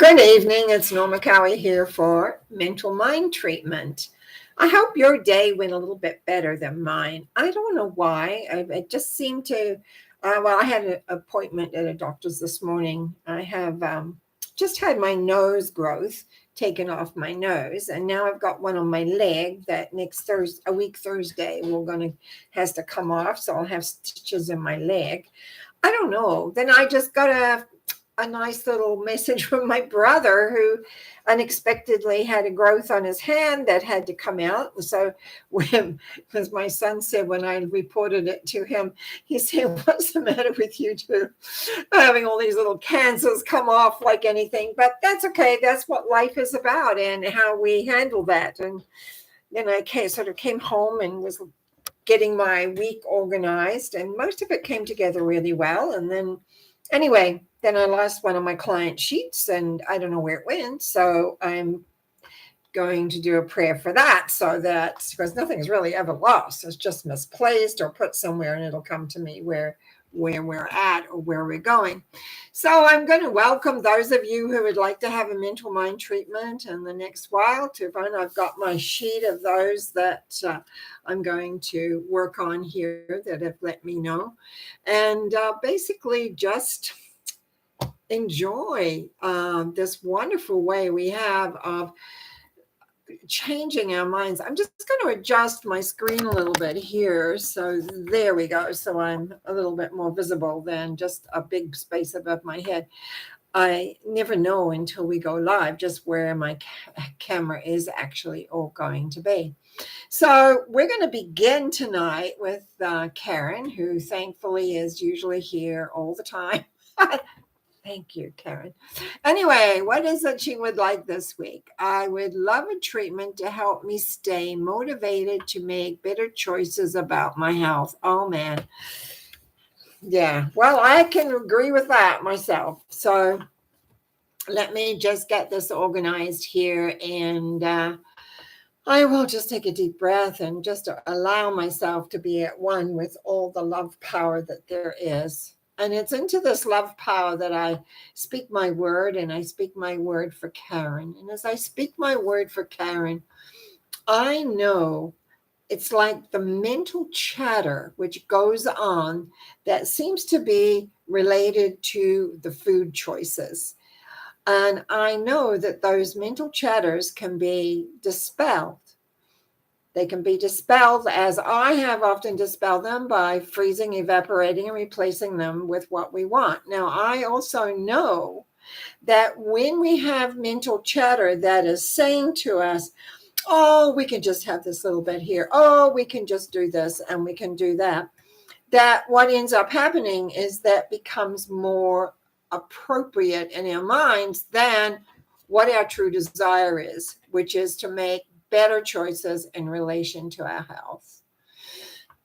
Good evening. It's Norma Cowie here for Mental Mind Treatment. I hope your day went a little bit better than mine. I don't know why. It just seemed to, I had an appointment at a doctor's this morning. I have just had my nose growth taken off my nose, and now I've got one on my leg that next Thursday, a week Thursday, has to come off. So I'll have stitches in my leg. I don't know. Then I just got a nice little message from my brother who unexpectedly had a growth on his hand that had to come out. So as my son said when I reported it to him, he said, "What's the matter with you two? Having all these little cancers come off like anything." But that's okay. That's what life is about and how we handle that. And then I sort of came home and was getting my week organized, and most of it came together really well. And then anyway, then I lost one of my client sheets and I don't know where it went. So I'm going to do a prayer for that, so that, because nothing's really ever lost, it's just misplaced or put somewhere and it'll come to me where we're at or where we're going. So I'm going to welcome those of you who would like to have a mental mind treatment in the next while to find. I've got my sheet of those that I'm going to work on here that have let me know. And basically just enjoy this wonderful way we have of changing our minds. I'm just going to adjust my screen a little bit here. So there we go. So I'm a little bit more visible than just a big space above my head. I never know until we go live just where my camera is actually all going to be. So we're going to begin tonight with Karen, who thankfully is usually here all the time. Thank you, Karen. Anyway, what is it she would like this week? I would love a treatment to help me stay motivated to make better choices about my health. Oh, man. Yeah, well, I can agree with that myself. So let me just get this organized here, and I will just take a deep breath and just allow myself to be at one with all the love power that there is. And it's into this love power that I speak my word, and I speak my word for Karen. And as I speak my word for Karen, I know it's like the mental chatter which goes on that seems to be related to the food choices. And I know that those mental chatters can be dispelled. They can be dispelled, as I have often dispelled them, by freezing, evaporating, and replacing them with what we want. Now, I also know that when we have mental chatter that is saying to us, "Oh, we can just have this little bit here. Oh, we can just do this and we can do that," that what ends up happening is that becomes more appropriate in our minds than what our true desire is, which is to make better choices in relation to our health.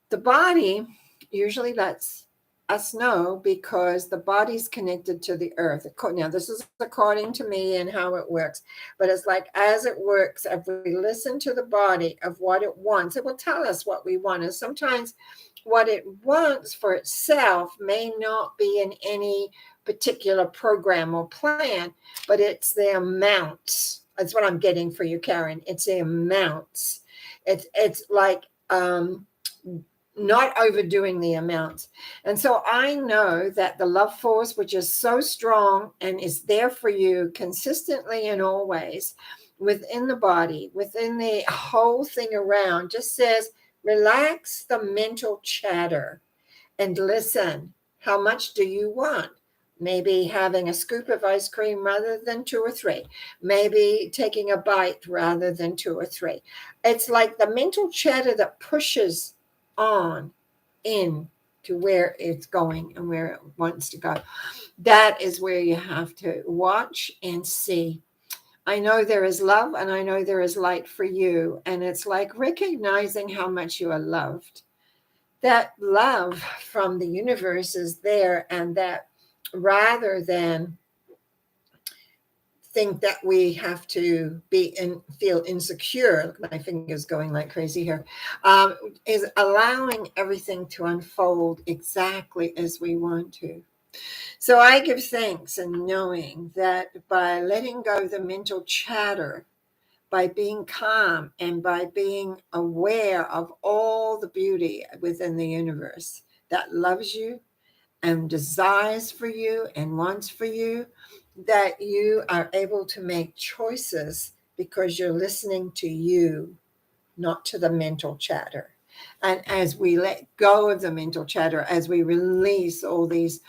The body usually lets us know because the body's connected to the earth. Now, this is according to me and how it works, but it's like as it works, if we listen to the body of what it wants, it will tell us what we want. And sometimes what it wants for itself may not be in any particular program or plan, but it's the amounts. That's what I'm getting for you, Karen. It's the amounts. It's like not overdoing the amounts. And so I know that the love force, which is so strong and is there for you consistently and always within the body, within the whole thing around, just says, relax the mental chatter and listen. How much do you want? Maybe having a scoop of ice cream rather than 2 or 3. Maybe taking a bite rather than 2 or 3. It's like the mental chatter that pushes on in to where it's going and where it wants to go. That is where you have to watch and see. I know there is love and I know there is light for you. And it's like recognizing how much you are loved. That love from the universe is there, and that rather than think that we have to feel insecure, my fingers going like crazy here, is allowing everything to unfold exactly as we want to. So I give thanks and knowing that by letting go of the mental chatter, by being calm and by being aware of all the beauty within the universe that loves you and desires for you and wants for you, that you are able to make choices because you're listening to you, not to the mental chatter. And as we let go of the mental chatter, as we release all these,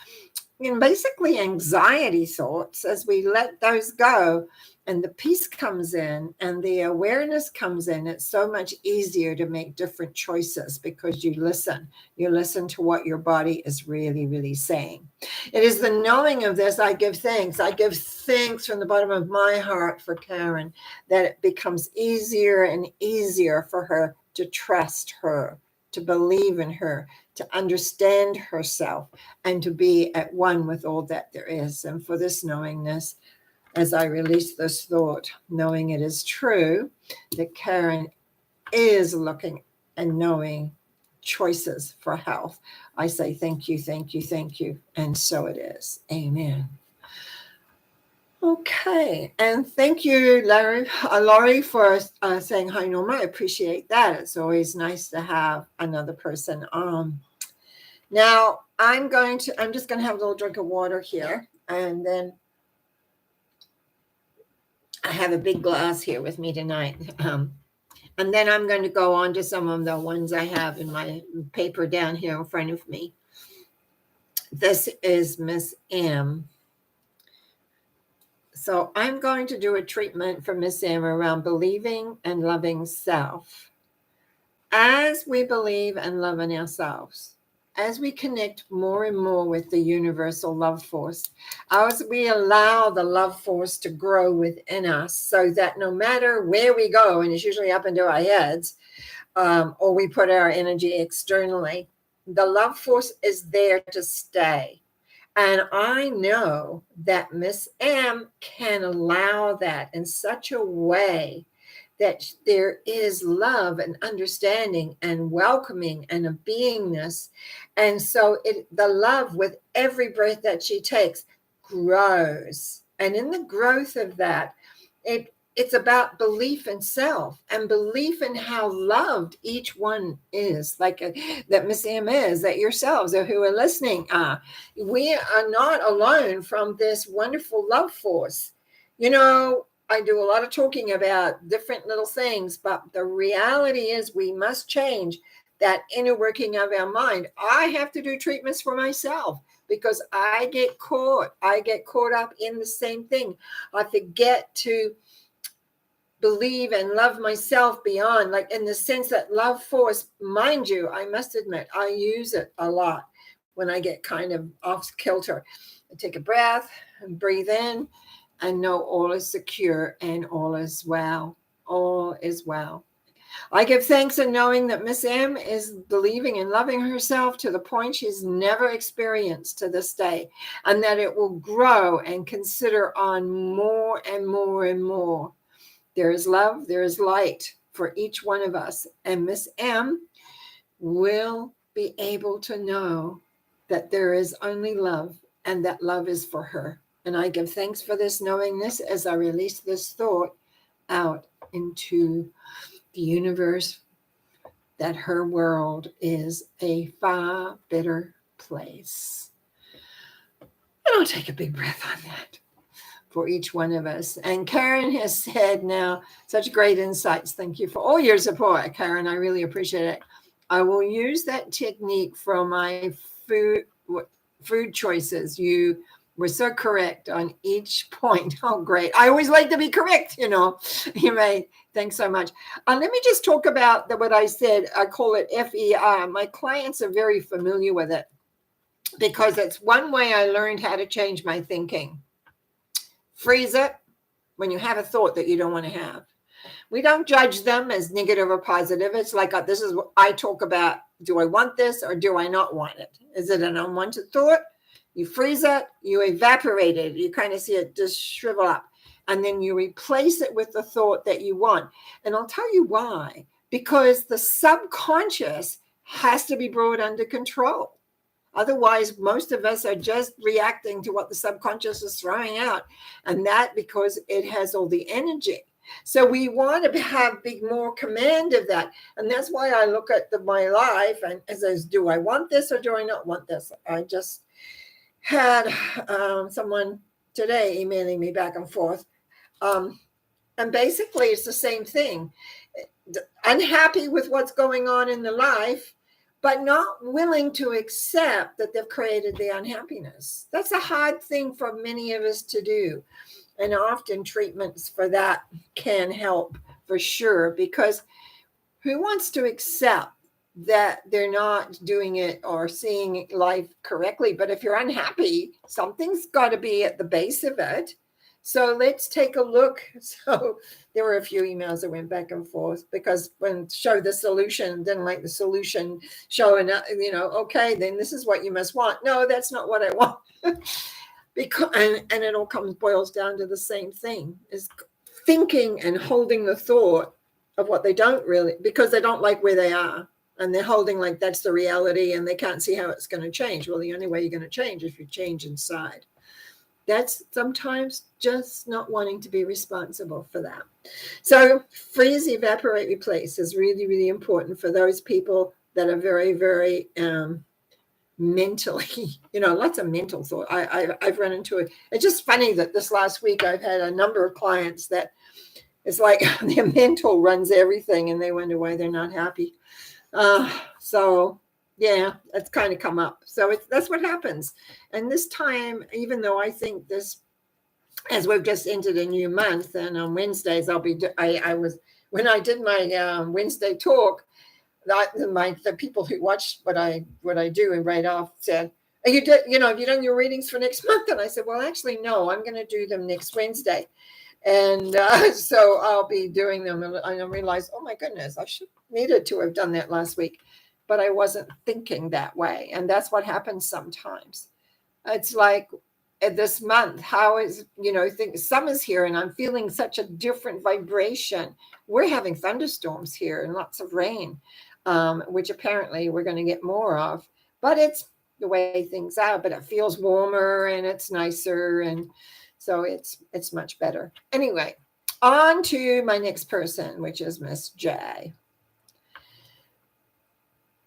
basically anxiety thoughts, as we let those go and the peace comes in and the awareness comes in, it's so much easier to make different choices because you listen to what your body is really, really saying. It is the knowing of this. I give thanks from the bottom of my heart for Karen, that it becomes easier and easier for her to trust her, to believe in her, to understand herself, and to be at one with all that there is. And for this knowingness, as I release this thought, knowing it is true, that Karen is looking and knowing choices for health, I say thank you, thank you, thank you. And so it is. Amen. Okay. And thank you, Laurie, for saying hi, Norma. I appreciate that. It's always nice to have another person on. Now, I'm just going to have a little drink of water here. And then I have a big glass here with me tonight. And then I'm going to go on to some of the ones I have in my paper down here in front of me. This is Miss M. So I'm going to do a treatment for Miss M around believing and loving self. As we believe and love in ourselves, as we connect more and more with the universal love force, as we allow the love force to grow within us, so that no matter where we go, and it's usually up into our heads, or we put our energy externally, the love force is there to stay. And I know that Miss M can allow that in such a way that there is love and understanding and welcoming and a beingness. And so the love with every breath that she takes grows. And in the growth of that, it's about belief in self and belief in how loved each one is, like that Miss M is, that yourselves or who are listening are. We are not alone from this wonderful love force. I do a lot of talking about different little things, but the reality is we must change that inner working of our mind. I have to do treatments for myself because I get caught up in the same thing. I forget to believe and love myself beyond, like in the sense that love force, mind you, I must admit, I use it a lot when I get kind of off kilter. I take a breath and breathe in and know all is secure and all is well. All is well. I give thanks in knowing that Miss M is believing and loving herself to the point she's never experienced to this day, and that it will grow and consider on more and more and more. There is love, there is light for each one of us. And Miss M will be able to know that there is only love and that love is for her. And I give thanks for this knowingness as I release this thought out into the universe, that her world is a far better place. And I'll take a big breath on that for each one of us. And Karen has said now, such great insights. Thank you for all your support, Karen. I really appreciate it. I will use that technique for my food choices. You were so correct on each point. Oh, great. I always like to be correct, You may. Thanks so much. Let me just talk about what I said. I call it FER. My clients are very familiar with it because it's one way I learned how to change my thinking. Freeze it when you have a thought that you don't want to have. We don't judge them as negative or positive. It's like, this is what I talk about. Do I want this or do I not want it? Is it an unwanted thought? You freeze it, you evaporate it. You kind of see it just shrivel up. And then you replace it with the thought that you want. And I'll tell you why. Because the subconscious has to be brought under control. Otherwise, most of us are just reacting to what the subconscious is throwing out. And that because it has all the energy. So we want to have big more command of that. And that's why I look at my life and says, do I want this or do I not want this? I just had someone today emailing me back and forth. And basically it's the same thing. Unhappy with what's going on in the life, but not willing to accept that they've created the unhappiness. That's a hard thing for many of us to do. And often treatments for that can help for sure, because who wants to accept that they're not doing it or seeing life correctly? But if you're unhappy, something's got to be at the base of it. So let's take a look. So there were a few emails that went back and forth because when show the solution, didn't like the solution showing up, okay, then this is what you must want. No, that's not what I want. Because and it all boils down to the same thing, is thinking and holding the thought of what they don't really, because they don't like where they are. And they're holding like that's the reality and they can't see how it's going to change. Well, the only way you're going to change is if you change inside. That's sometimes just not wanting to be responsible for that. So freeze, evaporate, replace is really, really important for those people that are very, very mentally, lots of mental thought. I've run into it. It's just funny that this last week I've had a number of clients that it's like their mental runs everything and they wonder why they're not happy. So yeah, it's kind of come up. So that's what happens. And this time, even though I think this, as we've just entered a new month, and on Wednesdays when I did my Wednesday talk, the people who watched what I do and right off said, have you done your readings for next month? And I said, well, actually, no, I'm going to do them next Wednesday. And so I'll be doing them. And I realized, oh my goodness, I needed to have done that last week, but I wasn't thinking that way. And that's what happens sometimes. It's like this month, summer's here and I'm feeling such a different vibration. We're having thunderstorms here and lots of rain, which apparently we're going to get more of, but it's the way things are, but it feels warmer and it's nicer. And so it's much better. Anyway, on to my next person, which is Miss J.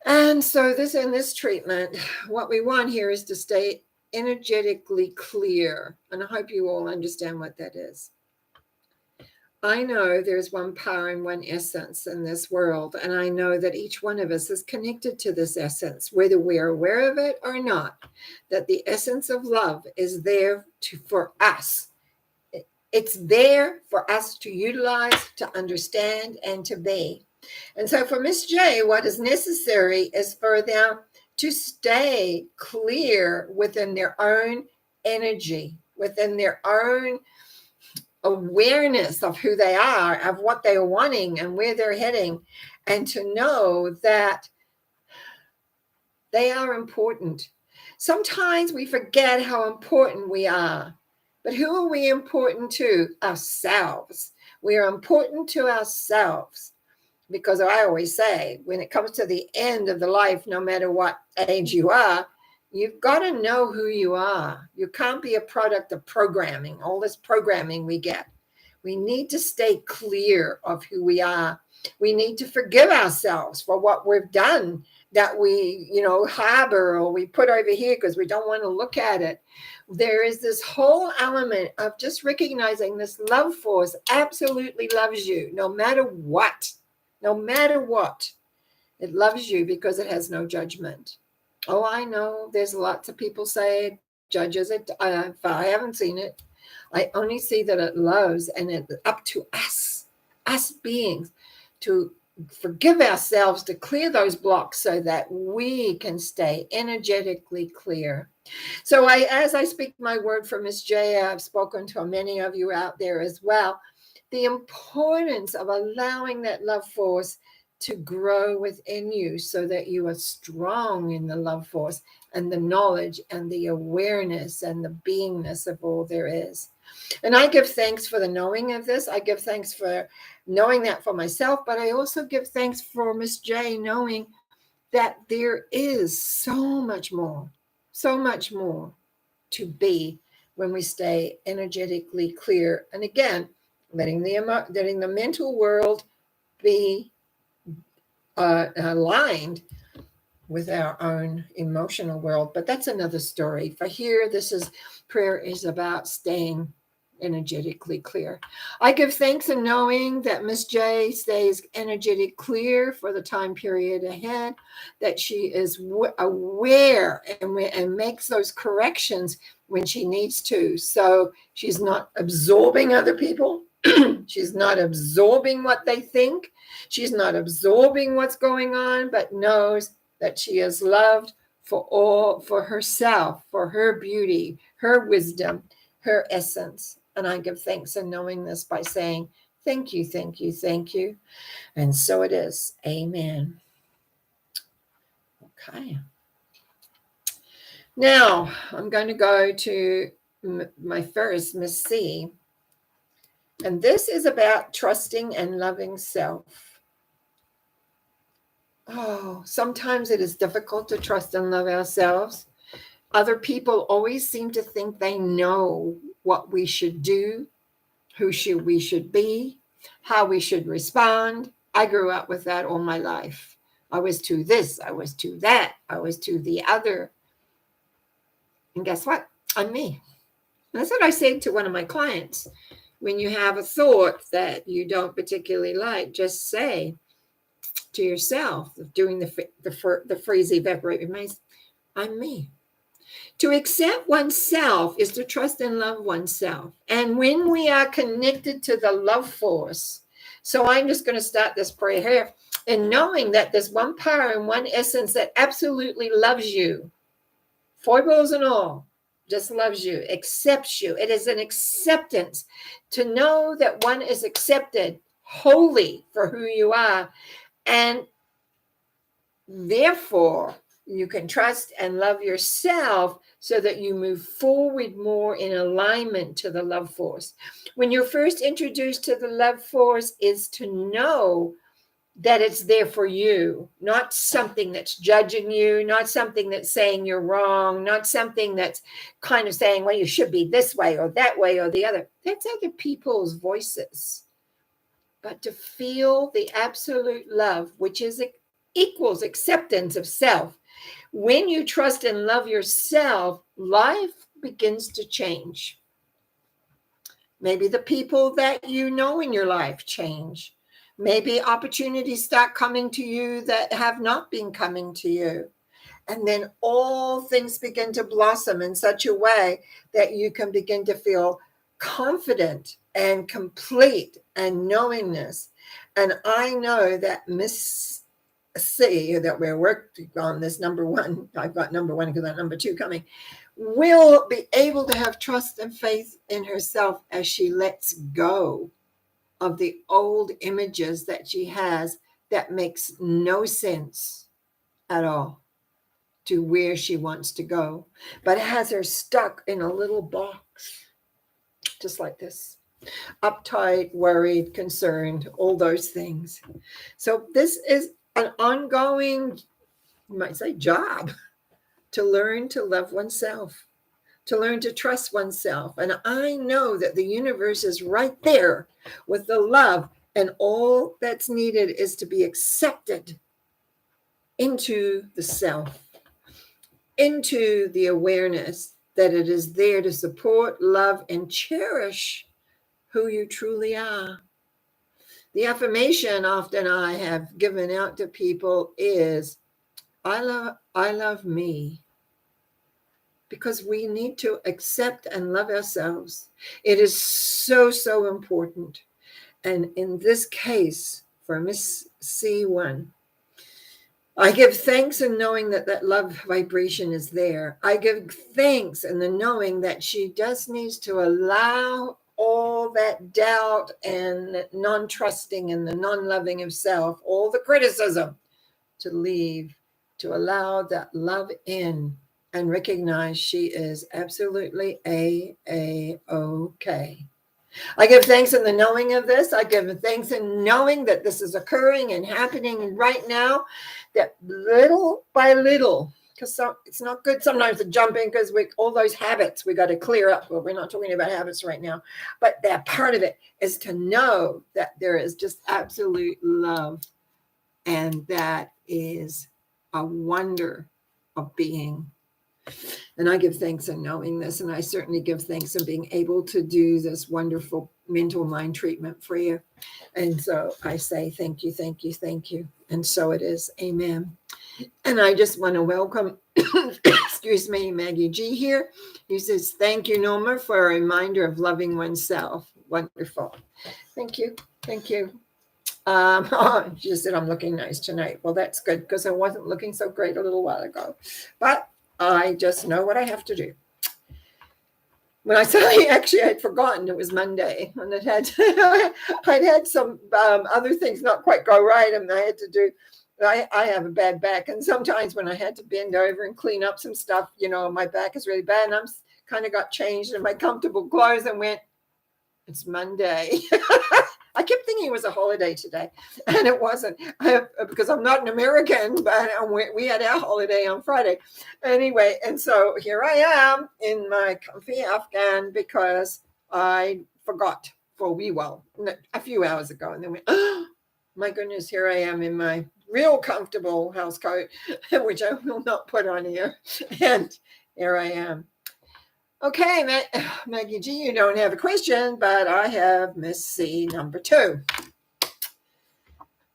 And so in this treatment, what we want here is to stay energetically clear. And I hope you all understand what that is. I know there's one power and one essence in this world. And I know that each one of us is connected to this essence, whether we're aware of it or not, that the essence of love is there for us. It's there for us to utilize, to understand, and to be. And so for Miss J, what is necessary is for them to stay clear within their own energy, within their own awareness of who they are, of what they're wanting and where they're heading, and to know that they are important. Sometimes we forget how important we are, but who are we important to? Ourselves. We are important to ourselves, because I always say, when it comes to the end of the life, no matter what age you are, you've got to know who you are. You can't be a product of programming, all this programming we get. We need to stay clear of who we are. We need to forgive ourselves for what we've done that we, harbor or we put over here because we don't want to look at it. There is this whole element of just recognizing this love force absolutely loves you no matter what. No matter what. It loves you because it has no judgment. Oh, I know there's lots of people say it judges it. I haven't seen it. I only see that it loves, and it's up to us beings, to forgive ourselves, to clear those blocks so that we can stay energetically clear. So as I speak my word for Miss J, I've spoken to many of you out there as well, the importance of allowing that love force to grow within you so that you are strong in the love force and the knowledge and the awareness and the beingness of all there is. And I give thanks for the knowing of this. I give thanks for knowing that for myself, but I also give thanks for Miss J knowing that there is so much more to be when we stay energetically clear. And again, letting the mental world be aligned with our own emotional world. But that's another story. For here, prayer is about staying energetically clear. I give thanks in knowing that Miss J stays energetic clear for the time period ahead, that she is aware and makes those corrections when she needs to. So she's not absorbing other people. She's not absorbing what they think. She's not absorbing what's going on, but knows that she is loved for herself, for her beauty, her wisdom, her essence. And I give thanks in knowing this by saying, thank you, thank you, thank you. And so it is. Amen. Okay. Now I'm going to go to my first, Miss C. And this is about trusting and loving self. Oh, sometimes it is difficult to trust and love ourselves. Other people always seem to think they know what we should do, we should be, how we should respond. I grew up with that all my life. I was to this, I was to that, I was to the other. And guess what? I'm me. That's what I say to one of my clients. When you have a thought that you don't particularly like, just say to yourself, doing the phrase evaporate remains, I'm me. To accept oneself is to trust and love oneself. And when we are connected to the love force, so I'm just going to start this prayer here, and knowing that there's one power and one essence that absolutely loves you, foibles and all, just loves you, accepts you. It is an acceptance to know that one is accepted wholly for who you are. And therefore, you can trust and love yourself so that you move forward more in alignment to the love force. When you're first introduced to the love force is to know that it's there for you, not something that's judging you, not something that's saying you're wrong, not something that's kind of saying, well, you should be this way or that way or the other. That's other people's voices. But to feel the absolute love, which equals acceptance of self. When you trust and love yourself, life begins to change. Maybe the people that you know in your life change. Maybe opportunities start coming to you that have not been coming to you. And then all things begin to blossom in such a way that you can begin to feel confident and complete and knowingness. And I know that Miss C, that we're working on this number one, I've got number one because that number two coming, will be able to have trust and faith in herself as she lets go of the old images that she has that makes no sense at all to where she wants to go, but has her stuck in a little box, just like this. Uptight, worried, concerned, all those things. So this is an ongoing, you might say, job to learn to love oneself, to learn to trust oneself. And I know that the universe is right there with the love, and all that's needed is to be accepted into the self, into the awareness that it is there to support, love, and cherish who you truly are. The affirmation often I have given out to people is, I love me. Because we need to accept and love ourselves. It is so, so important. And in this case, for Miss C1, I give thanks in knowing that that love vibration is there. I give thanks in the knowing that she just needs to allow all that doubt and non-trusting and the non-loving of self, all the criticism to leave, to allow that love in and recognize she is absolutely A-OK. I give thanks in the knowing of this. I give thanks in knowing that this is occurring and happening right now. that little by little, because it's not good sometimes to jump in because all those habits we got to clear up. Well, we're not talking about habits right now, but that part of it is to know that there is just absolute love, and that is a wonder of being. And I give thanks in knowing this, and I certainly give thanks in being able to do this wonderful mental mind treatment for you. And so I say thank you, thank you, thank you. And so it is. Amen. And I just want to welcome, excuse me, Maggie G here. He says, thank you, Norma, for a reminder of loving oneself. Wonderful. Thank you. Thank you. She just said, I'm looking nice tonight. Well, that's good, because I wasn't looking so great a little while ago. But I just know what I have to do. When I said I had forgotten it was Monday, and I'd had some other things not quite go right, and I had to do. I have a bad back, and sometimes when I had to bend over and clean up some stuff, my back is really bad, and I'm kind of got changed in my comfortable clothes and went, it's Monday. I kept thinking it was a holiday today, and it wasn't, because I'm not an American, but we had our holiday on Friday. Anyway, and so here I am in my comfy Afghan because I forgot for a wee while, a few hours ago, and then went, oh, my goodness, here I am in my real comfortable house coat, which I will not put on here, and here I am. Okay, Maggie G, you don't have a question, but I have Miss C number 2.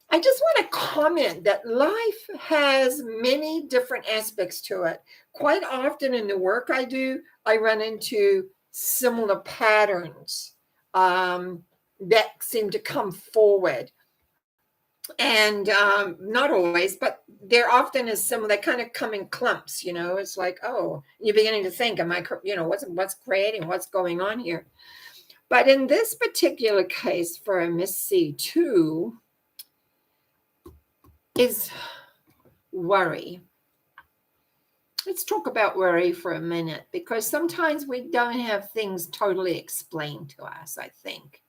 I just want to comment that life has many different aspects to it. Quite often in the work I do, I run into similar patterns that seem to come forward. And not always, but there often is some that kind of come in clumps, it's like, oh, you're beginning to think, am I, what's creating, what's going on here? But in this particular case for a Miss C2 is worry. Let's talk about worry for a minute, because sometimes we don't have things totally explained to us, I think.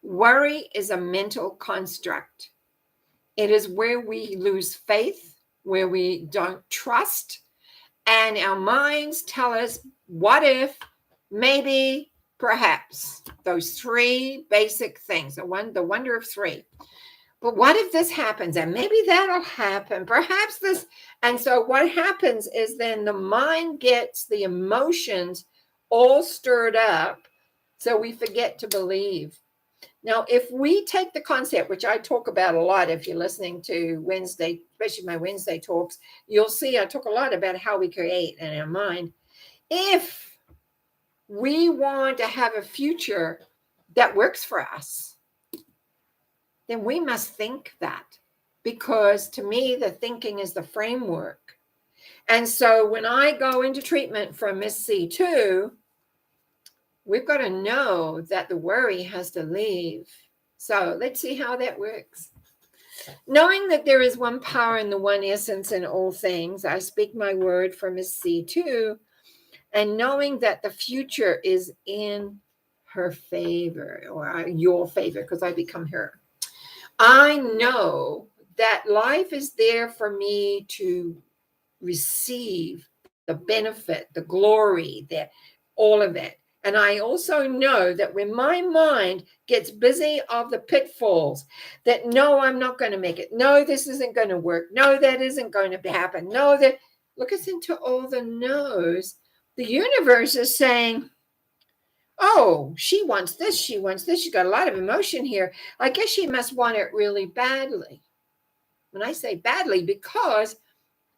Worry is a mental construct. It is where we lose faith, where we don't trust, and our minds tell us, what if, maybe, perhaps, those 3 basic things, the wonder of 3. But what if this happens? And maybe that'll happen, perhaps this. And so what happens is then the mind gets the emotions all stirred up, so we forget to believe. Now, if we take the concept, which I talk about a lot, if you're listening to Wednesday, especially my Wednesday talks, you'll see I talk a lot about how we create in our mind. If we want to have a future that works for us, then we must think that, because to me, the thinking is the framework. And so when I go into treatment for Miss C2, we've got to know that the worry has to leave. So let's see how that works. Knowing that there is one power and the one essence in all things, I speak my word for Miss C2, and knowing that the future is in her favor, or your favor, because I become her. I know that life is there for me to receive the benefit, the glory, all of it. And I also know that when my mind gets busy of the pitfalls, that no, I'm not going to make it. No, this isn't going to work. No, that isn't going to happen. No, that, look us into all the no's. The universe is saying, oh, she wants this. She wants this. She's got a lot of emotion here. I guess she must want it really badly. When I say badly, because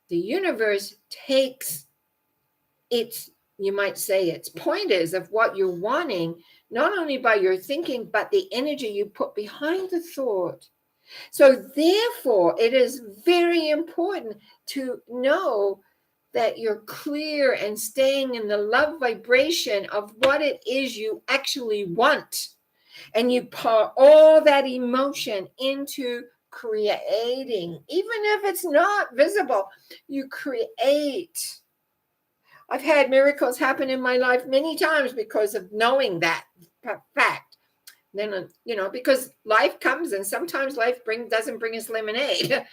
the universe takes its, you might say, its pointers of what you're wanting, not only by your thinking, but the energy you put behind the thought. So therefore, it is very important to know that you're clear and staying in the love vibration of what it is you actually want. And you pour all that emotion into creating, even if it's not visible, you create. I've had miracles happen in my life many times because of knowing that fact. Then, because life comes and sometimes life doesn't bring us lemonade,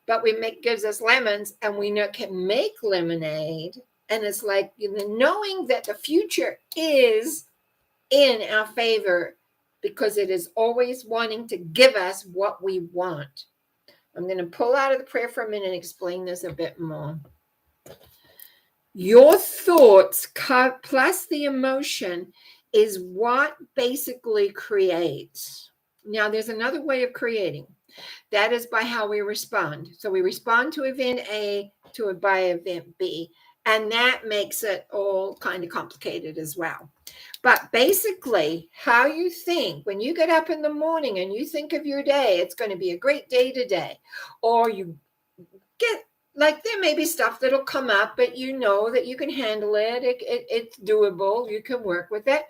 but gives us lemons, and we can make lemonade. And it's like, knowing that the future is in our favor because it is always wanting to give us what we want. I'm going to pull out of the prayer for a minute and explain this a bit more. Your thoughts plus the emotion is what basically creates. Now, there's another way of creating. That is by how we respond. So we respond to event A by event B, and that makes it all kind of complicated as well. But basically, how you think when you get up in the morning and you think of your day, it's going to be a great day today, or you get like there may be stuff that'll come up, but you know that you can handle it. It's doable. You can work with it.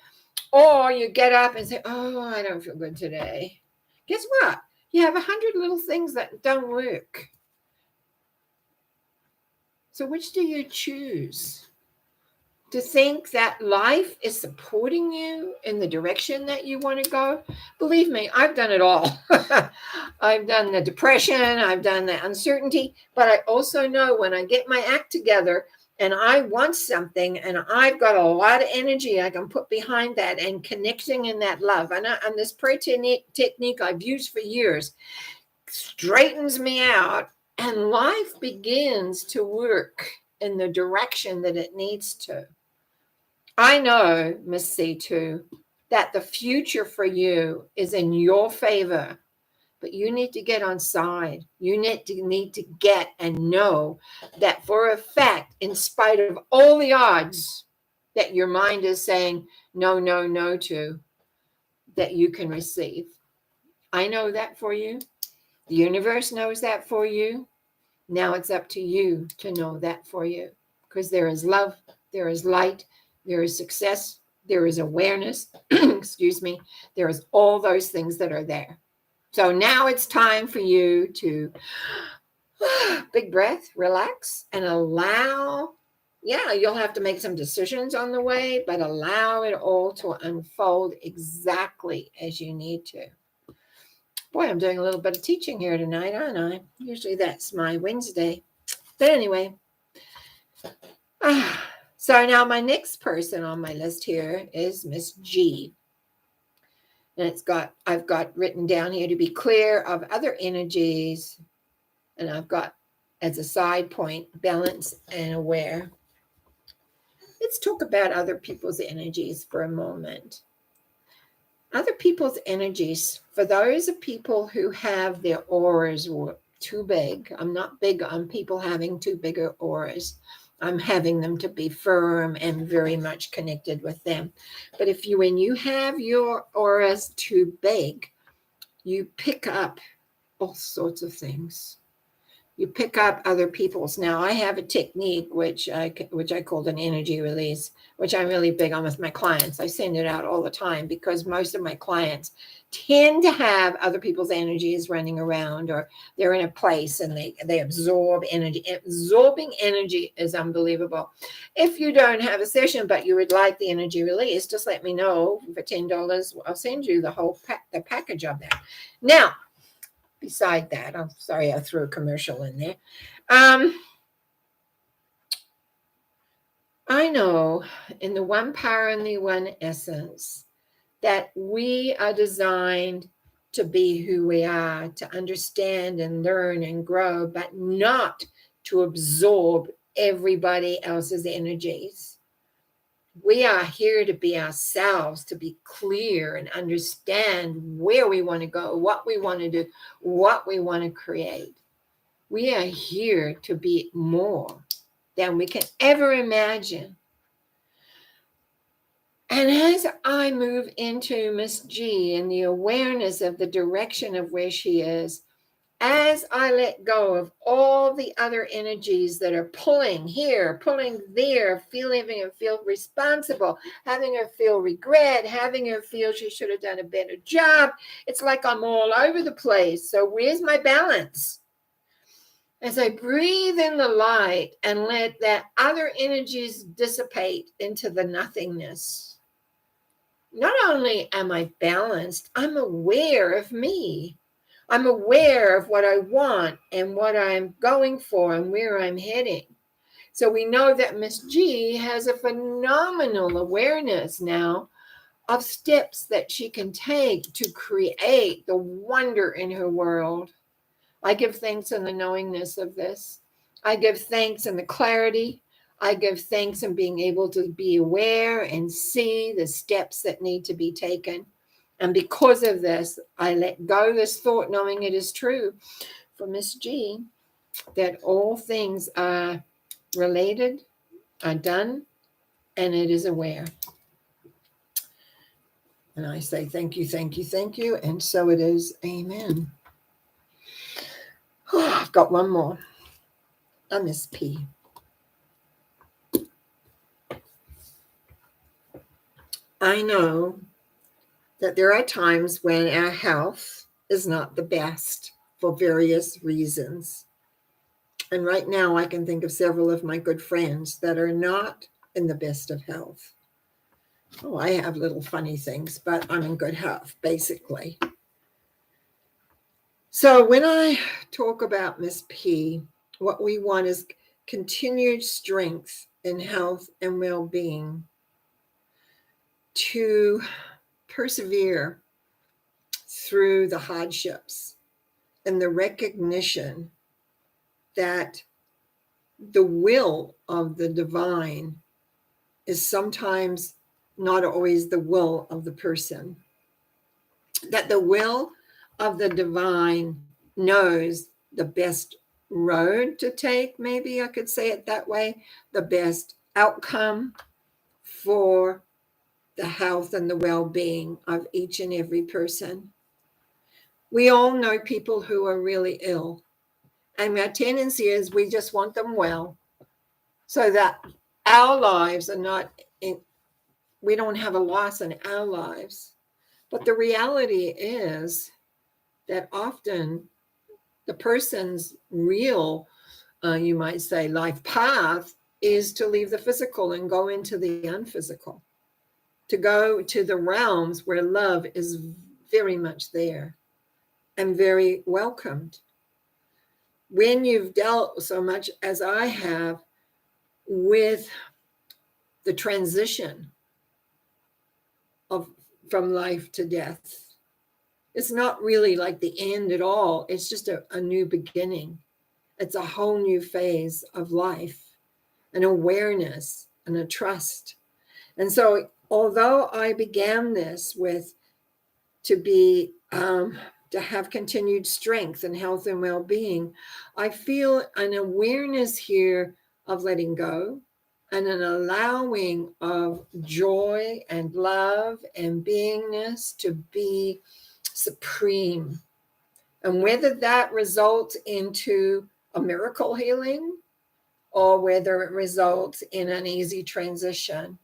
Or you get up and say, oh, I don't feel good today. Guess what? You have 100 little things that don't work. So which do you choose? To think that life is supporting you in the direction that you want to go? Believe me, I've done it all. I've done the depression, I've done the uncertainty, but I also know when I get my act together and I want something and I've got a lot of energy I can put behind that and connecting in that love. And this prayer technique I've used for years straightens me out, and life begins to work in the direction that it needs to. I know, Miss C2, that the future for you is in your favor, but you need to get on side. You need to get and know that for a fact, in spite of all the odds that your mind is saying no, no, no to, that you can receive. I know that for you. The universe knows that for you. Now it's up to you to know that for you, because there is love, there is light, there is success, there is awareness, excuse me, there is all those things that are there. So now it's time for you to big breath, relax, and allow. Yeah, you'll have to make some decisions on the way, but allow it all to unfold exactly as you need to. Boy, I'm doing a little bit of teaching here tonight, aren't I? Usually that's my Wednesday. But anyway, so now my next person on my list here is Miss G. And I've got written down here to be clear of other energies. And I've got as a side point, balance and aware. Let's talk about other people's energies for a moment. Other people's energies, for those of people who have their auras too big. I'm not big on people having too big auras. I'm having them to be firm and very much connected with them. But when you have your auras too big, you pick up all sorts of things. You pick up other people's. Now, I have a technique which I called an energy release, which I'm really big on with my clients. I send it out all the time because most of my clients tend to have other people's energies running around, or they're in a place and they absorb energy. Absorbing energy is unbelievable. If you don't have a session but you would like the energy release, just let me know. For $10, I'll send you the whole the package of that. Now, beside that, I'm sorry I threw a commercial in there. I know in the one power and the one essence that we are designed to be who we are, to understand and learn and grow, but not to absorb everybody else's energies. We are here to be ourselves, to be clear and understand where we want to go, what we want to do, what we want to create. We are here to be more than we can ever imagine. And as I move into Miss G and the awareness of the direction of where she is, as I let go of all the other energies that are pulling here, pulling there, having her feel responsible, having her feel regret, having her feel she should have done a better job. It's like I'm all over the place. So where's my balance? As I breathe in the light and let that other energies dissipate into the nothingness, not only am I balanced, I'm aware of me. I'm aware of what I want and what I'm going for and where I'm heading. So we know that Miss G has a phenomenal awareness now of steps that she can take to create the wonder in her world. I give thanks in the knowingness of this. I give thanks in the clarity. I give thanks in being able to be aware and see the steps that need to be taken. And because of this, I let go this thought, knowing it is true for Miss G, that all things are related, are done, and it is aware. And I say, thank you, thank you, thank you. And so it is. Amen. Oh, I've got one more. A Miss P. I know that there are times when our health is not the best for various reasons. And right now, I can think of several of my good friends that are not in the best of health. Oh, I have little funny things, but I'm in good health, basically. So when I talk about Miss P, what we want is continued strength in health and well-being to persevere through the hardships and the recognition that the will of the divine is sometimes not always the will of the person. That the will of the divine knows the best road to take, maybe I could say it that way, the best outcome for the health and the well-being of each and every person. We all know people who are really ill, and our tendency is we just want them well so that our lives are not in, we don't have a loss in our lives. But the reality is that often the person's real, you might say, life path is to leave the physical and go into the unphysical, to go to the realms where love is very much there and very welcomed. When you've dealt so much as I have with the transition of from life to death, it's not really like the end at all. It's just a new beginning. It's a whole new phase of life, an awareness and a trust. And so, although I began this with to have continued strength and health and well-being, I feel an awareness here of letting go and an allowing of joy and love and beingness to be supreme. And whether that results into a miracle healing or whether it results in an easy transition,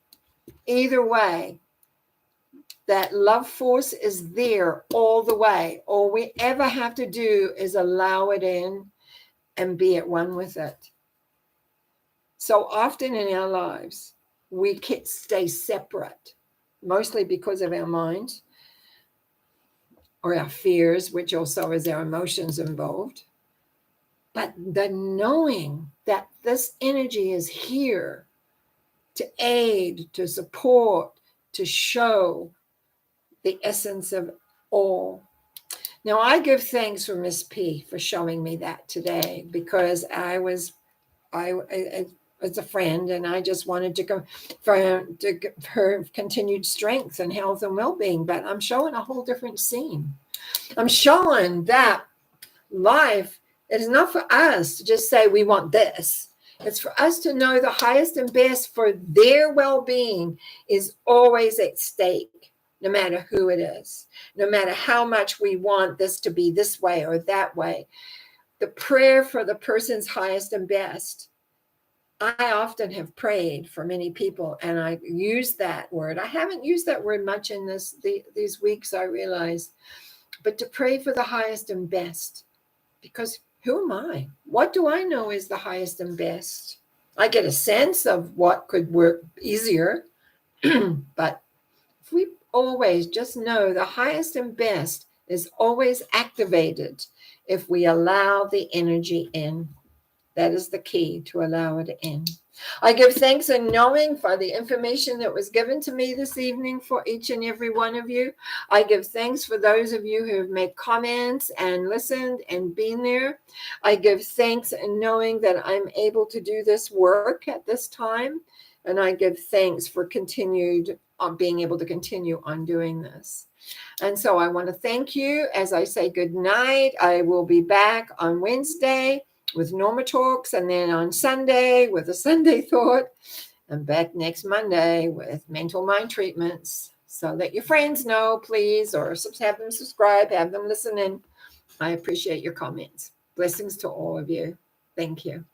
either way, that love force is there all the way. All we ever have to do is allow it in and be at one with it. So often in our lives, we stay separate, mostly because of our minds or our fears, which also is our emotions involved. But the knowing that this energy is here to aid, to support, to show the essence of all. Now, I give thanks for Miss P for showing me that today, because I was a friend, and I just wanted to go for her continued strength and health and well-being. But I'm showing a whole different scene. I'm showing that life is not for us to just say we want this. It's for us to know the highest and best for their well-being is always at stake, no matter who it is, no matter how much we want this to be this way or that way. The prayer for the person's highest and best. I often have prayed for many people, and I use that word. I haven't used that word much in these weeks, I realize, but to pray for the highest and best, because who am I? What do I know is the highest and best? I get a sense of what could work easier, but if we always just know the highest and best is always activated if we allow the energy in. That is the key, to allow it in. I give thanks and knowing for the information that was given to me this evening for each and every one of you. I give thanks for those of you who have made comments and listened and been there. I give thanks and knowing that I'm able to do this work at this time. And I give thanks for continued being able to continue on doing this. And so I want to thank you as I say good night. I will be back on Wednesday with Norma Talks, and then on Sunday with a Sunday Thought, and back next Monday with Mental Mind Treatments. So let your friends know, please, or have them subscribe, have them listen in. I appreciate your comments. Blessings to all of you. Thank you.